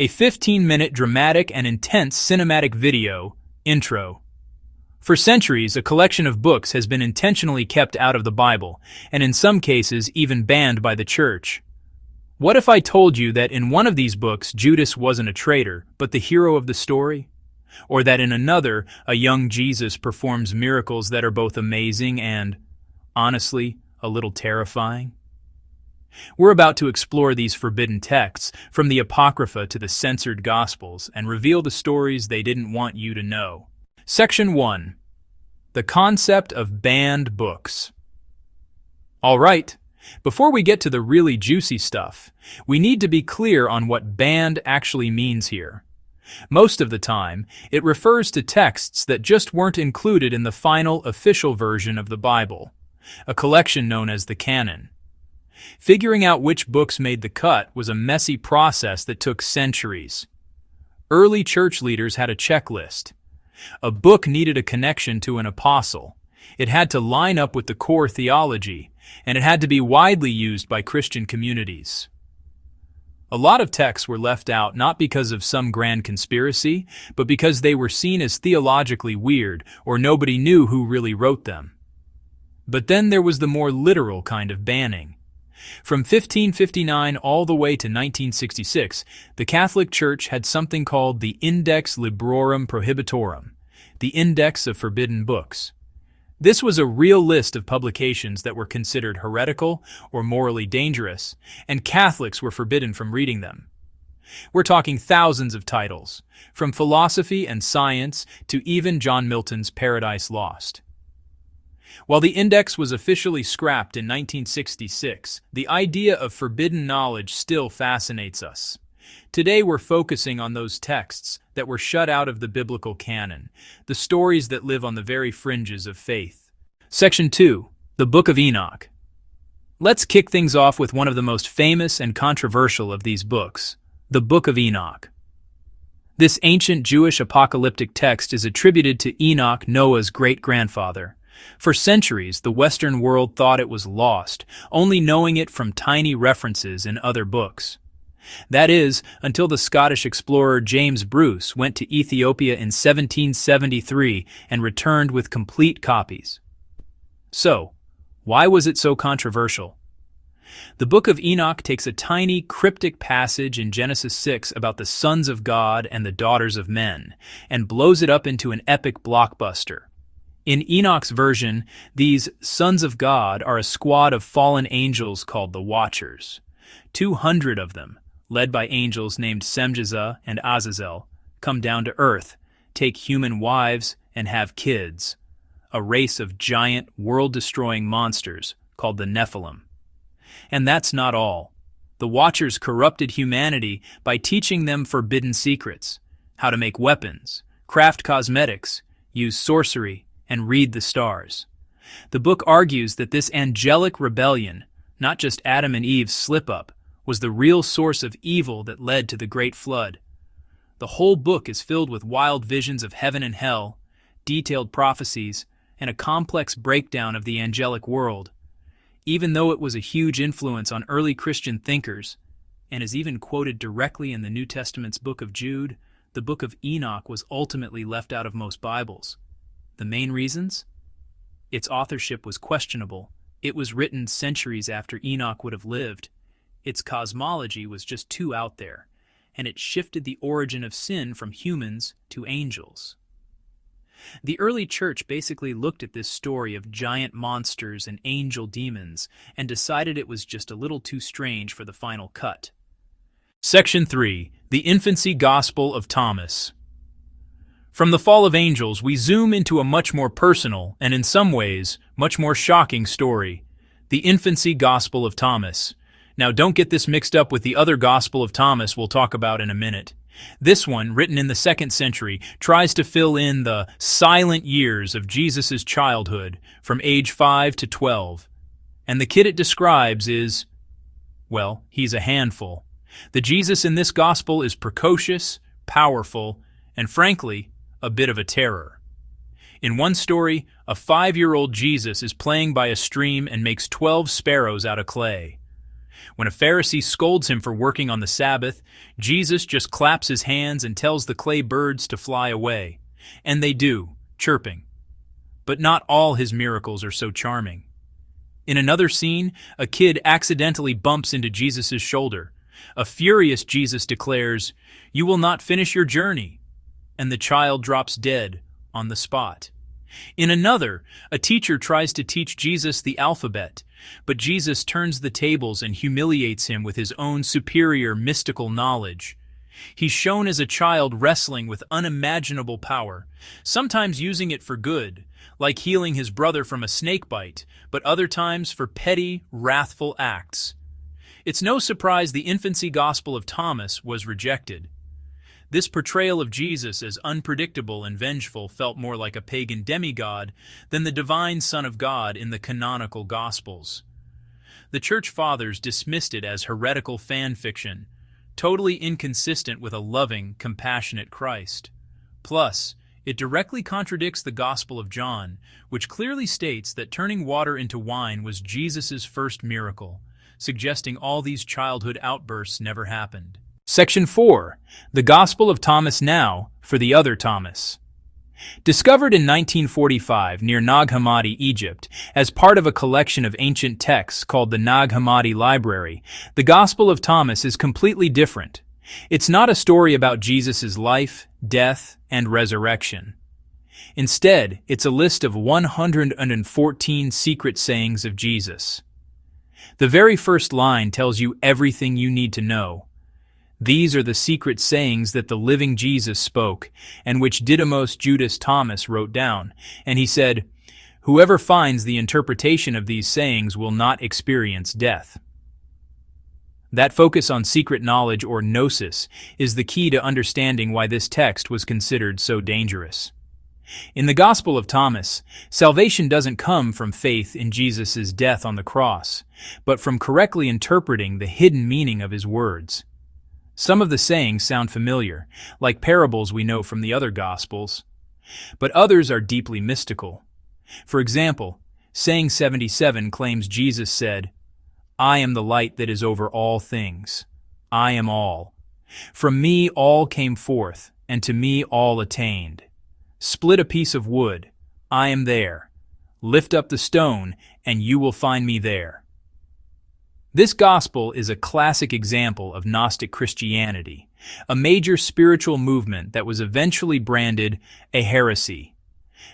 A 15-minute dramatic and intense cinematic video, intro. For centuries, a collection of books has been intentionally kept out of the Bible, and in some cases even banned by the church. What if I told you that in one of these books Judas wasn't a traitor, but the hero of the story? Or that in another, a young Jesus performs miracles that are both amazing and, honestly, a little terrifying? We're about to explore these forbidden texts, from the Apocrypha to the censored Gospels, and reveal the stories they didn't want you to know. Section 1. The concept of banned books. All right, before we get to the really juicy stuff, we need to be clear on what banned actually means here. Most of the time, it refers to texts that just weren't included in the final official version of the Bible, a collection known as the canon. Figuring out which books made the cut was a messy process that took centuries. Early church leaders had a checklist. A book needed a connection to an apostle. It had to line up with the core theology, and it had to be widely used by Christian communities. A lot of texts were left out not because of some grand conspiracy, but because they were seen as theologically weird or nobody knew who really wrote them. But then there was the more literal kind of banning. From 1559 all the way to 1966, the Catholic Church had something called the Index Librorum Prohibitorum, the Index of Forbidden Books. This was a real list of publications that were considered heretical or morally dangerous, and Catholics were forbidden from reading them. We're talking thousands of titles, from philosophy and science to even John Milton's Paradise Lost. While the index was officially scrapped in 1966, the idea of forbidden knowledge still fascinates us. Today we're focusing on those texts that were shut out of the biblical canon, the stories that live on the very fringes of faith. Section 2. The Book of Enoch. Let's kick things off with one of the most famous and controversial of these books, the Book of Enoch. This ancient Jewish apocalyptic text is attributed to Enoch, Noah's great-grandfather. For centuries, the Western world thought it was lost, only knowing it from tiny references in other books. That is, until the Scottish explorer James Bruce went to Ethiopia in 1773 and returned with complete copies. So, why was it so controversial? The Book of Enoch takes a tiny, cryptic passage in Genesis 6 about the sons of God and the daughters of men, and blows it up into an epic blockbuster. In Enoch's version, these sons of God are a squad of fallen angels called the Watchers. 200 of them, led by angels named Semjazah and Azazel, come down to earth, take human wives, and have kids, a race of giant, world-destroying monsters called the Nephilim. And that's not all. The Watchers corrupted humanity by teaching them forbidden secrets, how to make weapons, craft cosmetics, use sorcery, and read the stars. The book argues that this angelic rebellion, not just Adam and Eve's slip-up, was the real source of evil that led to the Great Flood. The whole book is filled with wild visions of heaven and hell, detailed prophecies, and a complex breakdown of the angelic world. Even though it was a huge influence on early Christian thinkers, and is even quoted directly in the New Testament's Book of Jude, the Book of Enoch was ultimately left out of most Bibles. The main reasons? Its authorship was questionable. It was written centuries after Enoch would have lived. Its cosmology was just too out there, and it shifted the origin of sin from humans to angels. The early church basically looked at this story of giant monsters and angel demons and decided it was just a little too strange for the final cut. Section 3. The Infancy Gospel of Thomas. From the fall of angels, we zoom into a much more personal, and in some ways, much more shocking story, the Infancy Gospel of Thomas. Now don't get this mixed up with the other Gospel of Thomas we'll talk about in a minute. This one, written in the 2nd century, tries to fill in the silent years of Jesus' childhood, from age 5 to 12. And the kid it describes is, well, he's a handful. The Jesus in this Gospel is precocious, powerful, and frankly, a bit of a terror. In one story, a 5-year-old Jesus is playing by a stream and makes 12 sparrows out of clay. When a Pharisee scolds him for working on the Sabbath, Jesus just claps his hands and tells the clay birds to fly away. And they do, chirping. But not all his miracles are so charming. In another scene, a kid accidentally bumps into Jesus' shoulder. A furious Jesus declares, "You will not finish your journey," and the child drops dead on the spot. In another, a teacher tries to teach Jesus the alphabet, but Jesus turns the tables and humiliates him with his own superior mystical knowledge. He's shown as a child wrestling with unimaginable power, sometimes using it for good, like healing his brother from a snake bite, but other times for petty, wrathful acts. It's no surprise the infancy gospel of Thomas was rejected. This portrayal of Jesus as unpredictable and vengeful felt more like a pagan demigod than the divine Son of God in the canonical Gospels. The Church Fathers dismissed it as heretical fan fiction, totally inconsistent with a loving, compassionate Christ. Plus, it directly contradicts the Gospel of John, which clearly states that turning water into wine was Jesus' first miracle, suggesting all these childhood outbursts never happened. Section 4. The Gospel of Thomas Now, for the other Thomas. Discovered in 1945 near Nag Hammadi, Egypt, as part of a collection of ancient texts called the Nag Hammadi Library, the Gospel of Thomas is completely different. It's not a story about Jesus' life, death, and resurrection. Instead, it's a list of 114 secret sayings of Jesus. The very first line tells you everything you need to know. These are the secret sayings that the living Jesus spoke, and which Didymos Judas Thomas wrote down, and he said, "Whoever finds the interpretation of these sayings will not experience death." That focus on secret knowledge, or gnosis, is the key to understanding why this text was considered so dangerous. In the Gospel of Thomas, salvation doesn't come from faith in Jesus' death on the cross, but from correctly interpreting the hidden meaning of his words. Some of the sayings sound familiar, like parables we know from the other Gospels, but others are deeply mystical. For example, saying 77 claims Jesus said, "I am the light that is over all things. I am all. From me all came forth, and to me all attained. Split a piece of wood, I am there. Lift up the stone, and you will find me there." This gospel is a classic example of Gnostic Christianity, a major spiritual movement that was eventually branded a heresy.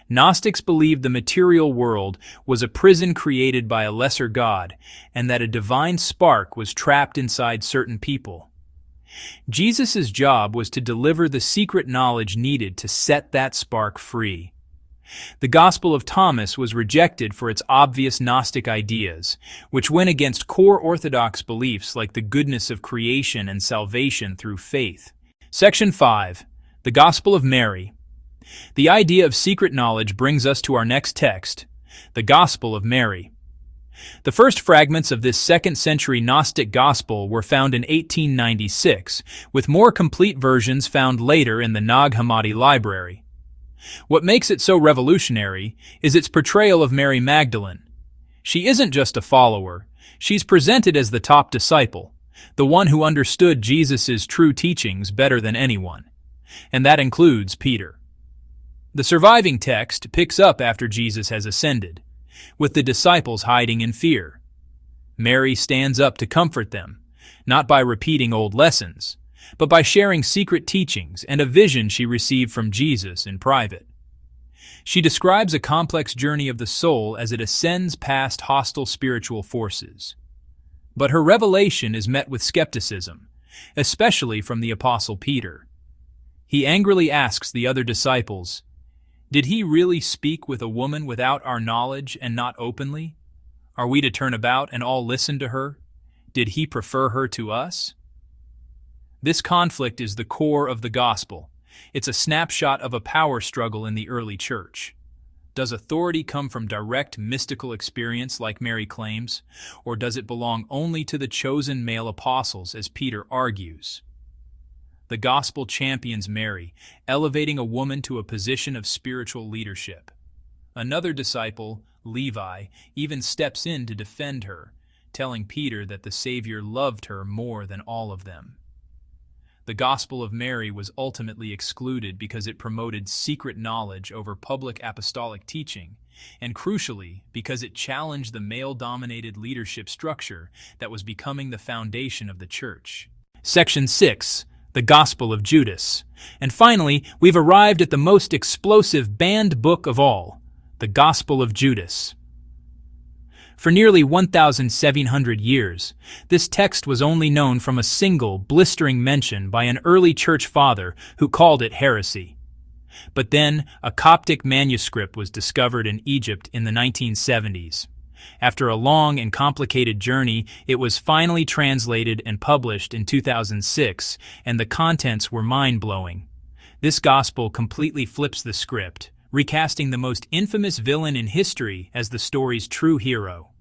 Gnostics believed the material world was a prison created by a lesser god, and that a divine spark was trapped inside certain people. Jesus' job was to deliver the secret knowledge needed to set that spark free. The Gospel of Thomas was rejected for its obvious Gnostic ideas, which went against core Orthodox beliefs like the goodness of creation and salvation through faith. Section 5. The Gospel of Mary. The idea of secret knowledge brings us to our next text, the Gospel of Mary. The first fragments of this 2nd century Gnostic Gospel were found in 1896, with more complete versions found later in the Nag Hammadi Library. What makes it so revolutionary is its portrayal of Mary Magdalene. She isn't just a follower, she's presented as the top disciple, the one who understood Jesus' true teachings better than anyone. And that includes Peter. The surviving text picks up after Jesus has ascended, with the disciples hiding in fear. Mary stands up to comfort them, not by repeating old lessons, but by sharing secret teachings and a vision she received from Jesus in private. She describes a complex journey of the soul as it ascends past hostile spiritual forces. But her revelation is met with skepticism, especially from the Apostle Peter. He angrily asks the other disciples, "Did he really speak with a woman without our knowledge and not openly? Are we to turn about and all listen to her? Did he prefer her to us?" This conflict is the core of the gospel. It's a snapshot of a power struggle in the early church. Does authority come from direct mystical experience like Mary claims, or does it belong only to the chosen male apostles, as Peter argues? The gospel champions Mary, elevating a woman to a position of spiritual leadership. Another disciple, Levi, even steps in to defend her, telling Peter that the Savior loved her more than all of them. The Gospel of Mary was ultimately excluded because it promoted secret knowledge over public apostolic teaching, and crucially, because it challenged the male-dominated leadership structure that was becoming the foundation of the Church. Section 6. The Gospel of Judas. And finally, we've arrived at the most explosive banned book of all, the Gospel of Judas. For nearly 1,700 years, this text was only known from a single, blistering mention by an early church father who called it heresy. But then, a Coptic manuscript was discovered in Egypt in the 1970s. After a long and complicated journey, it was finally translated and published in 2006, and the contents were mind-blowing. This gospel completely flips the script, recasting the most infamous villain in history as the story's true hero.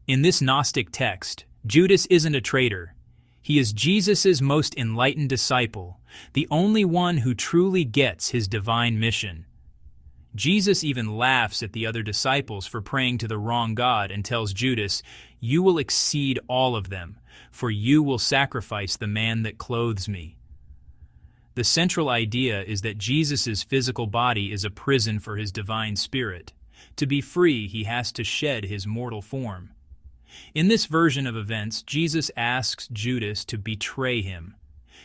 In this Gnostic text, Judas isn't a traitor. He is Jesus' most enlightened disciple, the only one who truly gets his divine mission. Jesus even laughs at the other disciples for praying to the wrong God and tells Judas, "You will exceed all of them, for you will sacrifice the man that clothes me." The central idea is that Jesus' physical body is a prison for his divine spirit. To be free, he has to shed his mortal form. In this version of events, Jesus asks Judas to betray him.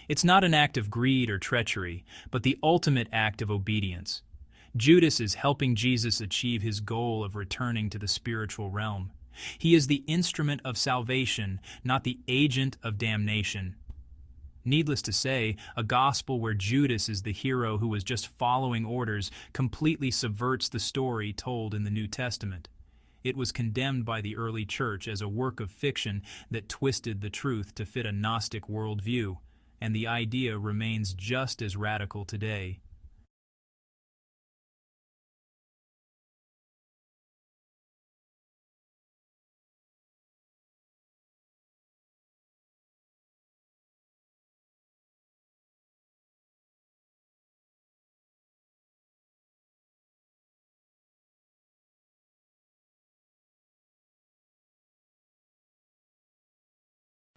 It's not an act of greed or treachery, but the ultimate act of obedience. Judas is helping Jesus achieve his goal of returning to the spiritual realm. He is the instrument of salvation, not the agent of damnation. Needless to say, a gospel where Judas is the hero who was just following orders completely subverts the story told in the New Testament. It was condemned by the early church as a work of fiction that twisted the truth to fit a Gnostic worldview, and the idea remains just as radical today.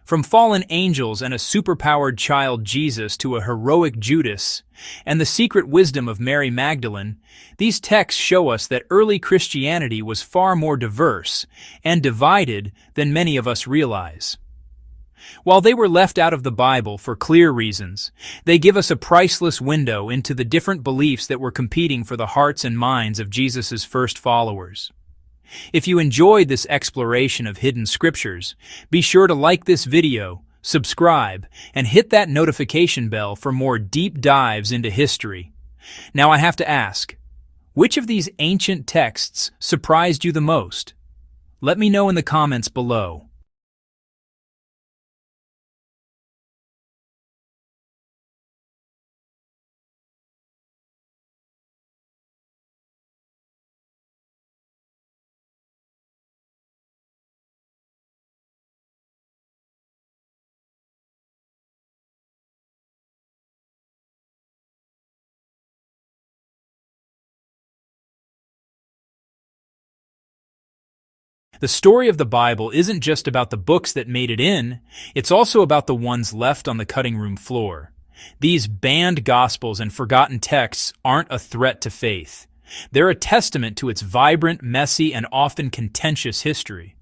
From fallen angels and a superpowered child Jesus to a heroic Judas, and the secret wisdom of Mary Magdalene, these texts show us that early Christianity was far more diverse and divided than many of us realize. While they were left out of the Bible for clear reasons, they give us a priceless window into the different beliefs that were competing for the hearts and minds of Jesus' first followers. If you enjoyed this exploration of hidden scriptures, be sure to like this video, subscribe, and hit that notification bell for more deep dives into history. Now I have to ask, which of these ancient texts surprised you the most? Let me know in the comments below. The story of the Bible isn't just about the books that made it in, it's also about the ones left on the cutting room floor. These banned gospels and forgotten texts aren't a threat to faith. They're a testament to its vibrant, messy, and often contentious history.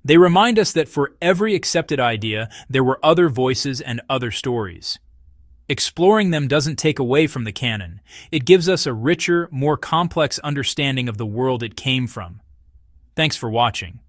They remind us that for every accepted idea, there were other voices and other stories. Exploring them doesn't take away from the canon. It gives us a richer, more complex understanding of the world it came from. Thanks for watching.